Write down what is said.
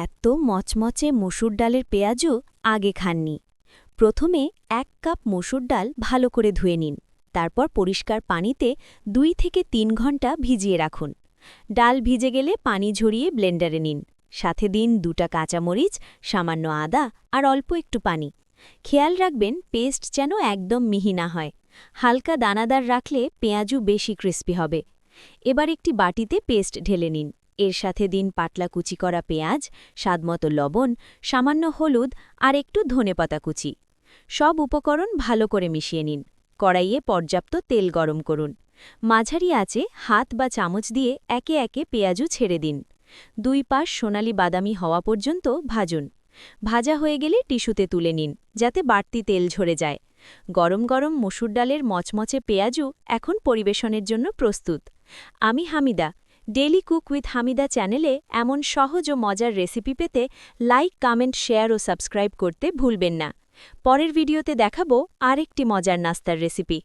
এত মচমচে মসুর ডালের পেঁয়াজু আগে খাননি। প্রথমে 1 কাপ মসুর ডাল ভালো করে ধুয়ে নিন। তারপর পরিষ্কার পানিতে 2 থেকে 3 ঘন্টা ভিজিয়ে রাখুন। ডাল ভিজে গেলে পানি ঝরিয়ে ব্লেন্ডারে নিন। সাথে দিন 2টা কাঁচামরিচ, সামান্য আদা আর অল্প একটু পানি। খেয়াল রাখবেন পেস্ট যেন একদম মিহি না হয়। হালকা দানাদার রাখলে পেঁয়াজু বেশি ক্রিস্পি হবে। এবার একটি বাটিতে পেস্ট ঢেলে নিন। এর সাথে দিন পাতলা কুচি করা পেঁয়াজ, স্বাদমতো লবণ, সামান্য হলুদ আর একটু ধনেপাতা কুচি। সব উপকরণ ভালো করে মিশিয়ে নিন। কড়াইয়ে পর্যাপ্ত তেল গরম করুন। মাঝারি আঁচে হাত বা চামচ দিয়ে একে একে পেঁয়াজু ছেড়ে দিন। 2 পাশ সোনালি বাদামি হওয়া পর্যন্ত ভাজুন। ভাজা হয়ে গেলে টিস্যুতে তুলে নিন, যাতে বাড়তি তেল ঝরে যায়। গরম গরম মসুর ডালের মচমচে পেঁয়াজু এখন পরিবেশনের জন্য প্রস্তুত। আমি Hamida. Daily cook with Hamida চ্যানেলে এমন সহজ ও মজার রেসিপি পেতে লাইক, কমেন্ট, শেয়ার ও সাবস্ক্রাইব করতে ভুলবেন না। পরের ভিডিওতে দেখাবো আরেকটি মজার নাস্তার রেসিপি।